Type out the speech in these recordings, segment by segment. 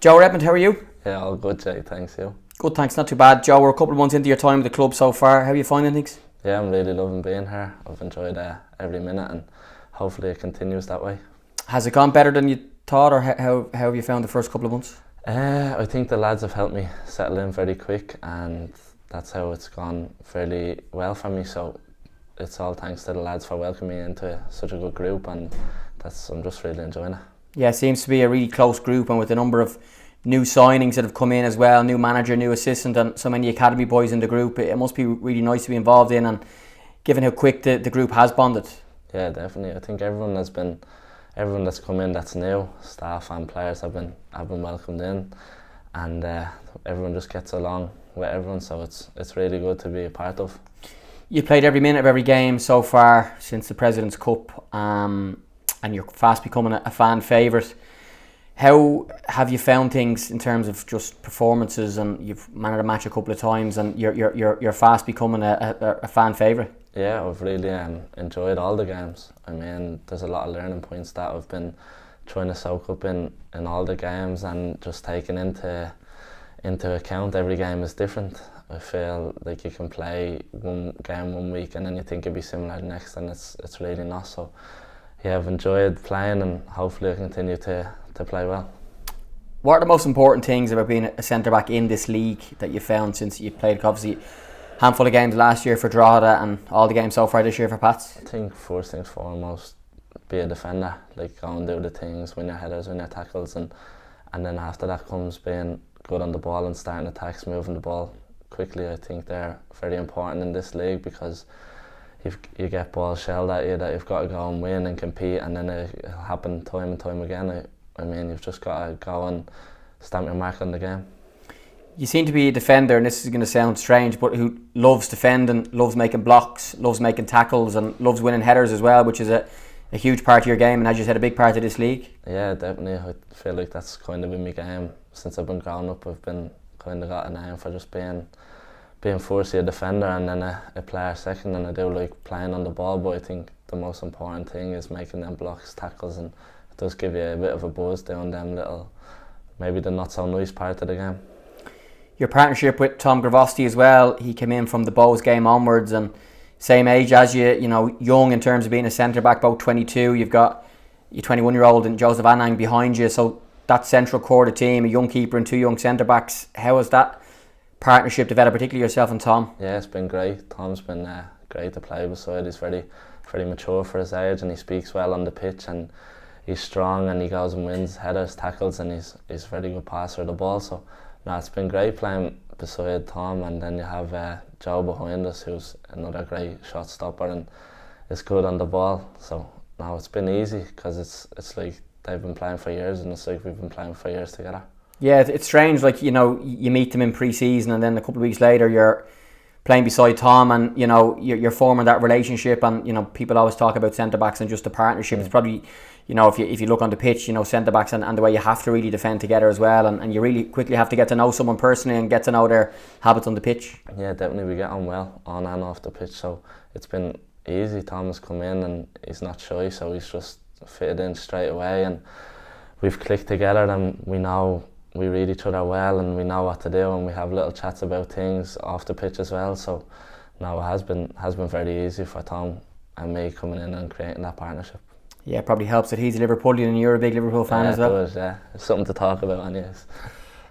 Joe Redmond, how are you? Yeah, all good, Jay. Thanks, you. Good, thanks. Not too bad. Joe, we're a couple of months into your time with the club so far. How are you finding things? Yeah, I'm really loving being here. I've enjoyed every minute, and hopefully it continues that way. Has it gone better than you thought, or how have you found the first couple of months? I think the lads have helped me settle in very quick, and that's how it's gone fairly well for me. So it's all thanks to the lads for welcoming me into such a good group, and I'm just really enjoying it. Yeah, it seems to be a really close group, and with the number of new signings that have come in as well, new manager, new assistant, and so many academy boys in the group, it must be really nice to be involved in, and given how quick the group has bonded. Yeah, definitely. I think everyone that's come in that's new, staff and players have been welcomed in, and everyone just gets along with everyone, so it's really good to be a part of. You played every minute of every game so far since the President's Cup, and you're fast becoming a fan favourite. How have you found things in terms of just performances? And you've managed a match a couple of times, and you're fast becoming a fan favourite. Yeah, I've really enjoyed all the games. I mean, there's a lot of learning points that I've been trying to soak up in all the games, and just taking into account every game is different. I feel like you can play one game one week and then you think it'd be similar the next, and it's really not. So yeah, I've enjoyed playing, and hopefully I continue to play well. What are the most important things about being a centre-back in this league that you found since you played obviously a handful of games last year for Drogheda and all the games so far this year for Pats? I think first things foremost, be a defender, like go and do the things, win your headers, win your tackles, and then after that comes being good on the ball and starting attacks, moving the ball quickly. I think they're very important in this league, because you get balls shelled at you that you've got to go and win and compete, and then it'll happen time and time again. I mean, you've just got to go and stamp your mark on the game. You seem to be a defender, and this is going to sound strange, but who loves defending, loves making blocks, loves making tackles, and loves winning headers as well, which is a huge part of your game, and as you said, a big part of this league. Yeah, definitely. I feel like that's kind of in my game. Since I've been growing up, I've been kind of got a name for just being firstly a defender and then a player second, and I do like playing on the ball, but I think the most important thing is making them blocks, tackles, and it does give you a bit of a buzz doing them little, maybe the not so nice part of the game. Your partnership with Tom Rogic as well, he came in from the Bows game onwards, and same age as you know, young in terms of being a centre-back, about 22, you've got your 21-year-old and Joseph Anang behind you, so that central core of the team, a young keeper and two young centre-backs, how has that partnership developed, particularly yourself and Tom? Yeah, it's been great. Tom's been great to play beside. He's very mature for his age, and he speaks well on the pitch, and he's strong, and he goes and wins headers, tackles, and he's a very good passer of the ball. So no, it's been great playing beside Tom, and then you have Joe behind us, who's another great shot stopper and is good on the ball. So no, it's been easy, because it's like they've been playing for years, and it's like we've been playing for years together. Yeah, it's strange, like, you know, you meet them in pre-season, and then a couple of weeks later you're playing beside Tom, and you know, you're forming that relationship, and you know, people always talk about centre-backs and just the partnership. It's probably, you know, if you look on the pitch, you know, centre-backs and the way you have to really defend together as well, and you really quickly have to get to know someone personally and get to know their habits on the pitch. Yeah, definitely, we get on well on and off the pitch, so it's been easy. Tom has come in and he's not shy, so he's just fitted in straight away, and we've clicked together, and we read each other well, and we know what to do, and we have little chats about things off the pitch as well. So now it has been very easy for Tom and me coming in and creating that partnership. Yeah, it probably helps that he's a Liverpoolian and you're a big Liverpool fan as well. It does, yeah. It's something to talk about, anyways.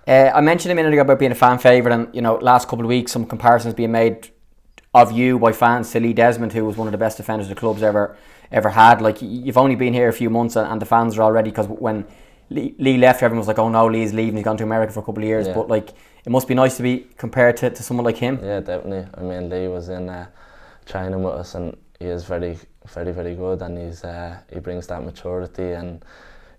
I mentioned a minute ago about being a fan favourite, and you know, last couple of weeks some comparisons being made of you by fans to Lee Desmond, who was one of the best defenders the club's ever had. Like, you've only been here a few months, and the fans are already, because when Lee left, everyone was like, oh no, Lee's leaving, he's gone to America for a couple of years. Yeah. But like, it must be nice to be compared to someone like him. Yeah, definitely. I mean, Lee was in training with us, and he is very, very, very good, and he brings that maturity, and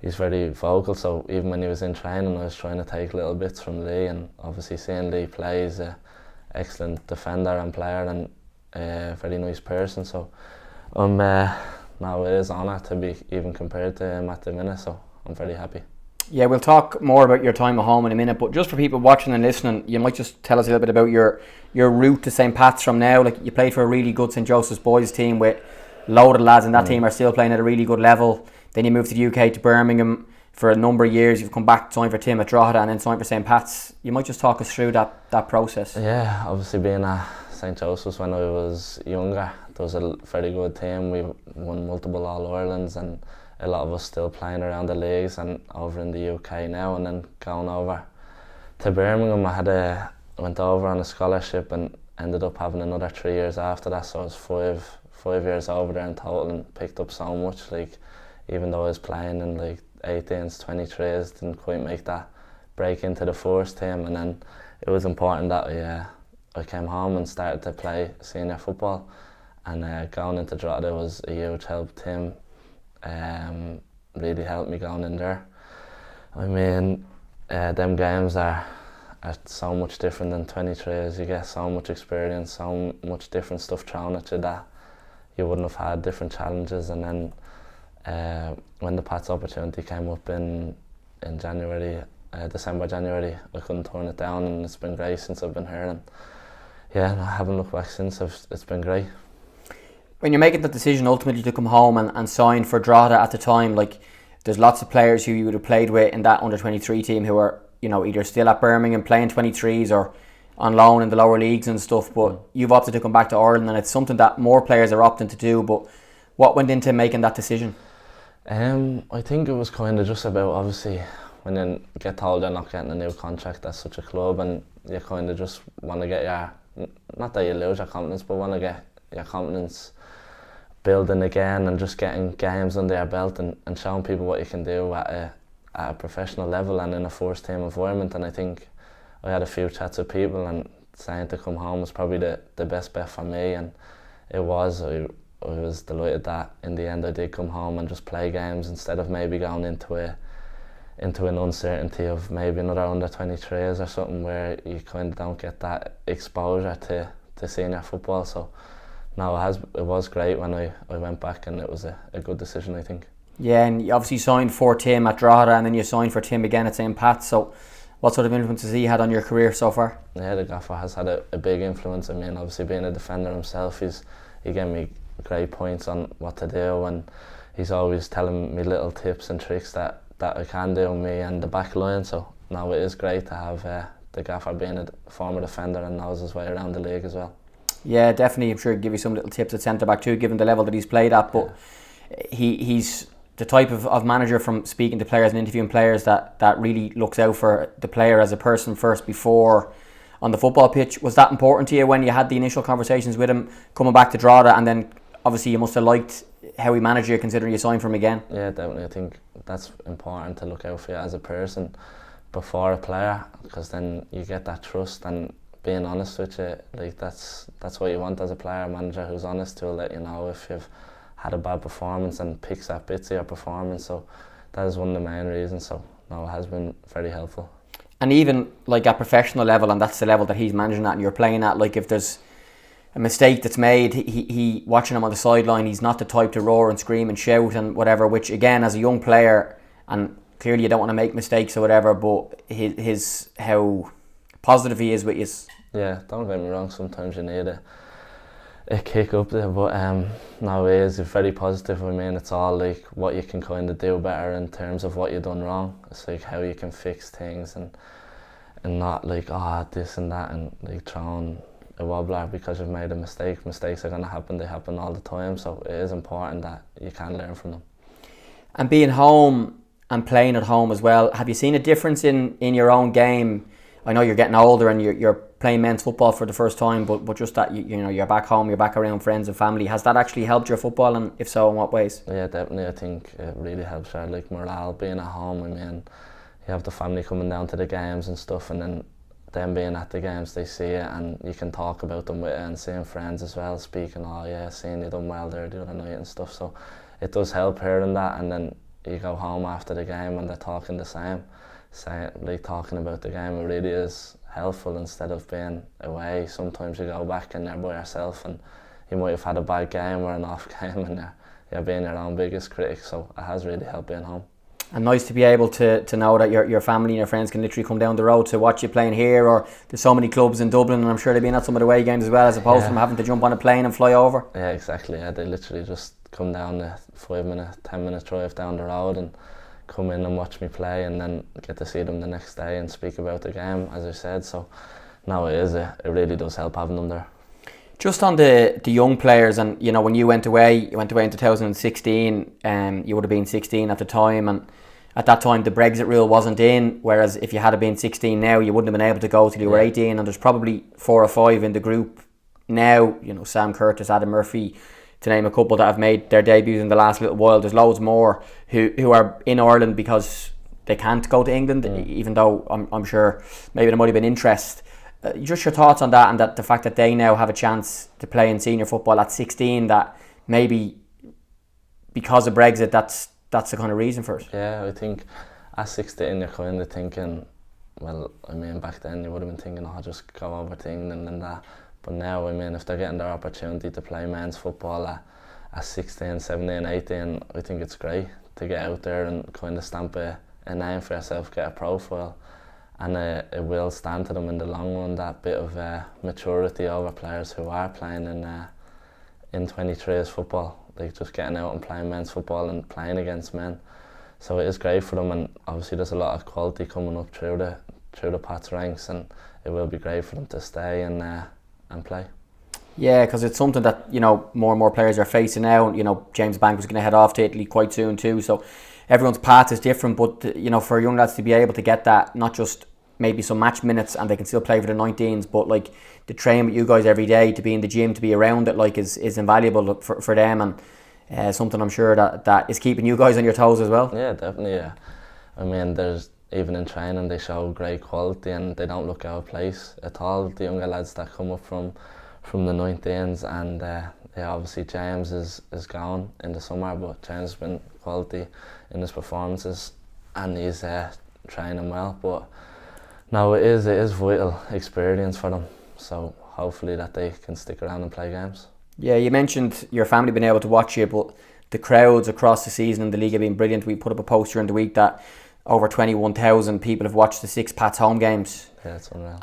he's very vocal. So even when he was in training, I was trying to take little bits from Lee, and obviously seeing Lee play, he's an excellent defender and player, and a very nice person. So now it is an honour to be even compared to him at the minute, so I'm very happy. Yeah, we'll talk more about your time at home in a minute, but just for people watching and listening, you might just tell us a little bit about your route to St. Pat's from now. Like, you played for a really good St. Joseph's boys team with loaded lads, and that team are still playing at a really good level. Then you moved to the UK to Birmingham, for a number of years. You've come back, signed for Tim at Drogheda, and then signed for St. Pat's. You might just talk us through that process. Yeah, obviously being at St. Joseph's when I was younger, there was a very good team. We won multiple All-Irelands, and a lot of us still playing around the leagues and over in the UK now. And then going over to Birmingham, I went over on a scholarship and ended up having another 3 years after that. So I was five years over there in total, and picked up so much. Like, even though I was playing in like 18s, 23s, didn't quite make that break into the first team. And then it was important that I came home and started to play senior football, and going into Drogheda was a huge help. Tim really helped me going in there. I mean, them games are so much different than 23s. You get so much experience, so much different stuff thrown at you that you wouldn't have had, different challenges. And then when the Pats opportunity came up in January, December, January, I couldn't turn it down, and it's been great since I've been here. And yeah, I haven't looked back since. It's been great. When you're making the decision ultimately to come home and sign for Drogheda at the time, like, there's lots of players who you would have played with in that under-23 team who are, you know, either still at Birmingham playing 23s or on loan in the lower leagues and stuff, but you've opted to come back to Ireland, and it's something that more players are opting to do. But what went into making that decision? I think it was kind of just about, obviously, when you get told you're not getting a new contract at such a club, and you kind of just want to get not that you lose your confidence, but want to get your confidence building again, and just getting games under your belt and showing people what you can do at a professional level and in a first team environment. And I think I had a few chats with people, and saying to come home was probably the best bet for me, and it was. I was delighted that in the end I did come home and just play games, instead of maybe going into an uncertainty of maybe another under 23s or something, where you kind of don't get that exposure to senior football. So no, it was great when I went back, and it was a good decision, I think. Yeah, and you obviously signed for Tim at Drogheda, and then you signed for Tim again at St. Pat's. So what sort of influence has he had on your career so far? Yeah, the gaffer has had a big influence. I mean, obviously being a defender himself, he gave me great points on what to do, and he's always telling me little tips and tricks that I can do, me and the back line. So now it is great to have the gaffer being a former defender and knows his way around the league as well. Yeah, definitely. I'm sure he'll give you some little tips at centre back too, given the level that he's played at. But he's the type of manager, from speaking to players and interviewing players, that really looks out for the player as a person first before on the football pitch. Was that important to you when you had the initial conversations with him coming back to Drogheda, and then obviously you must have liked how he managed you, considering you signed for him again? Yeah, definitely. I think that's important to look out for you as a person before a player, because then you get that trust, and being honest with you, like that's what you want as a player. A manager who's honest, to let you know if you've had a bad performance and picks at bits of your performance. So that is one of the main reasons. So no, it has been very helpful. And even like at professional level, and that's the level that he's managing at and you're playing at, like if there's a mistake that's made, he watching him on the sideline, he's not the type to roar and scream and shout and whatever, which again, as a young player, and clearly you don't want to make mistakes or whatever, but his how positive he is with you. Yeah, don't get me wrong, sometimes you need a kick up there, but no, he is very positive. I mean, it's all like what you can kind of do better in terms of what you've done wrong. It's like how you can fix things, and not like this and that, and like throwing a wobbler because you've made a mistake. Mistakes are going to happen, they happen all the time, so it is important that you can learn from them. And being home and playing at home as well, have you seen a difference in your own game? I know you're getting older and you're playing men's football for the first time, but just that you know you're back home, you're back around friends and family. Has that actually helped your football, and if so, in what ways? Yeah, definitely. I think it really helps your like morale being at home. I mean, you have the family coming down to the games and stuff, and then them being at the games, they see it, and you can talk about them with it, and seeing friends as well, speaking, seeing you done well there the other night and stuff. So it does help hearing that, and then you go home after the game and they're talking the same. Like talking about the game, it really is helpful instead of being away. Sometimes you go back and you're by yourself, and you might have had a bad game or an off game, and you're being your own biggest critic. So it has really helped being home. And nice to be able to know that your family and your friends can literally come down the road to watch you playing here, or there's so many clubs in Dublin, and I'm sure they've been at some of the away games as well, as opposed to them having to jump on a plane and fly over. Yeah, exactly. Yeah, they literally just come down a 5-minute, 10-minute drive down the road and come in and watch me play, and then get to see them the next day and speak about the game, as I said. So no, it really does help having them there. Just on the young players, and you know, when you went away in 2016, you would have been 16 at the time, and at that time the Brexit rule wasn't in, whereas if you had been 16 now, you wouldn't have been able to go till you were 18, and there's probably 4 or 5 in the group now, you know, Sam Curtis, Adam Murphy, to name a couple, that have made their debuts in the last little while. There's loads more who are in Ireland because they can't go to England, even though I'm sure maybe there might have been interest. Just your thoughts on that, and that the fact that they now have a chance to play in senior football at 16, that maybe because of Brexit, that's the kind of reason for it. Yeah, I think at 16 you're kind of thinking, well, I mean, back then you would have been thinking, oh, just go over to England and that. But now, I mean, if they're getting their opportunity to play men's football at 16, 17, 18, I think it's great to get out there and kind of stamp a name for yourself, get a profile. And it will stand to them in the long run, that bit of maturity over players who are playing in 23s football, like just getting out and playing men's football and playing against men. So it is great for them, and obviously there's a lot of quality coming up through the Pats ranks, and it will be great for them to stay and play. Yeah, because it's something that, you know, more and more players are facing now. You know, James Bank was going to head off to Italy quite soon too, so everyone's path is different, but you know, for young lads to be able to get that, not just maybe some match minutes and they can still play for the 19s, but like to train with you guys every day, to be in the gym, to be around it, like is invaluable for them, and something I'm sure that is keeping you guys on your toes as well. Yeah, definitely. Yeah, I mean, there's even in training they show great quality and they don't look out of place at all. The younger lads that come up from the 19s, and yeah, obviously James is gone in the summer, but James has been quality in his performances and he's training well. But no, it is vital experience for them, so hopefully that they can stick around and play games. Yeah, you mentioned your family being able to watch you, but the crowds across the season in the league have been brilliant. We put up a poster in the week that over 21,000 people have watched the 6 Pats home games. Yeah, that's unreal.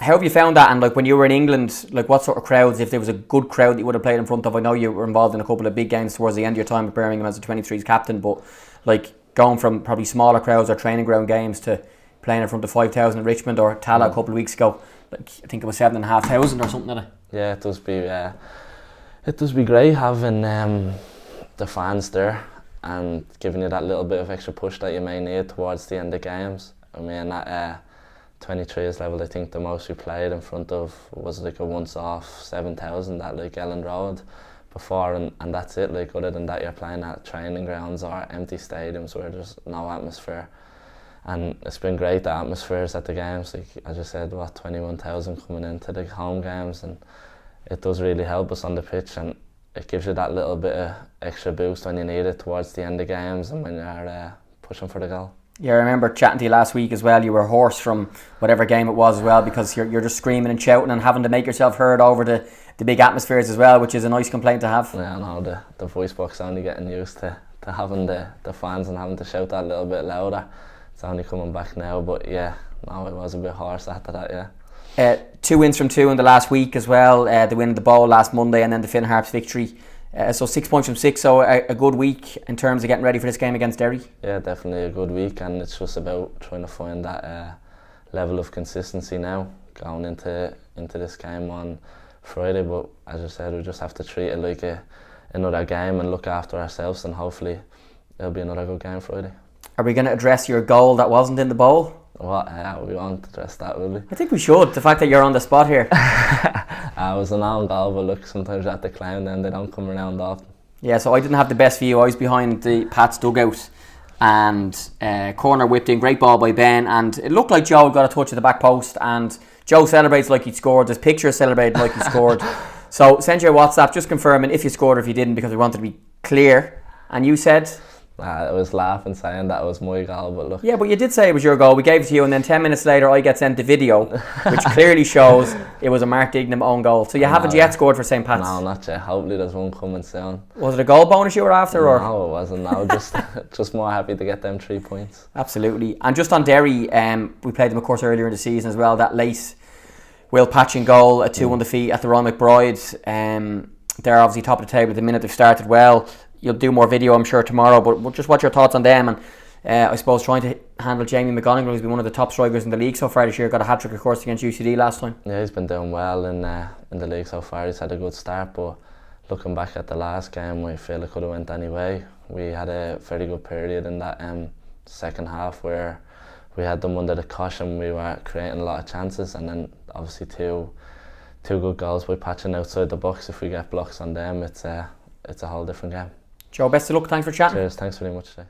How have you found that? And like when you were in England, like what sort of crowds, if there was a good crowd that you would have played in front of? I know you were involved in a couple of big games towards the end of your time at Birmingham as a 23s captain, but like going from probably smaller crowds or training ground games to playing in front of 5,000 at Richmond or Tala a couple of weeks ago, like I think it was 7,500 or something like that. Yeah, it does be great having the fans there and giving you that little bit of extra push that you may need towards the end of games. I mean, at 23s level, I think the most we played in front of was like a once-off 7,000 at like Elland Road before, and that's it. Like other than that, you're playing at training grounds or empty stadiums where there's no atmosphere. And it's been great, the atmospheres at the games. Like as you said, 21,000 coming into the home games, and it does really help us on the pitch, and it gives you that little bit of extra boost when you need it towards the end of games and when you're pushing for the goal. Yeah, I remember chatting to you last week as well. You were hoarse from whatever game it was as well, because you're just screaming and shouting and having to make yourself heard over the big atmospheres as well, which is a nice complaint to have. Yeah, I know, the voice box only getting used to having the fans and having to shout that a little bit louder. It's only coming back now, but yeah, no, it was a bit hoarse after that, yeah. 2 wins from 2 in the last week as well. The win of the Bowl last Monday and then the Finn Harps victory. So 6 points from 6, so a good week in terms of getting ready for this game against Derry. Yeah, definitely a good week, and it's just about trying to find that level of consistency now going into this game on Friday. But as I said, we just have to treat it like another game and look after ourselves, and hopefully it'll be another good game Friday. Are we going to address your goal that wasn't in the Bowl? What? We won't address that, will we? I think we should. The fact that you're on the spot here. It was an own goal, but look, sometimes you have to climb them. They don't come around often. Yeah, so I didn't have the best view. I was behind the Pats dugout, and corner whipped in, great ball by Ben, and it looked like Joe got a touch at the back post, and Joe celebrates like he'd scored. There's pictures celebrating like he scored. So send you a WhatsApp just confirming if you scored or if you didn't, because we wanted to be clear. And you said... I was laughing saying that was my goal, but look. Yeah, but you did say it was your goal. We gave it to you, and then 10 minutes later I get sent the video, which clearly shows it was a Mark Dignam own goal. So you haven't yet scored for St. Pat's? No, not yet. Hopefully there's one coming soon. Was it a goal bonus you were after? No, or? It wasn't. No, just more happy to get them 3 points. Absolutely. And just on Derry, we played them of course earlier in the season as well. That late Will Patching goal, a 2-1 defeat at the Royal McBride. They're obviously top of the table at the minute. They've started well. You'll do more video, I'm sure, tomorrow, but just what's your thoughts on them? And I suppose trying to handle Jamie McGonigal, who's been one of the top strikers in the league so far this year. Got a hat-trick, of course, against UCD last time. Yeah, he's been doing well in the league so far. He's had a good start, but looking back at the last game, we feel it could have went any way. We had a very good period in that second half where we had them under the cushion. We were creating a lot of chances, and then obviously two good goals by patching outside the box. If we get blocks on them, it's a whole different game. Joe, best of luck. Thanks for chatting. Cheers, thanks very much today.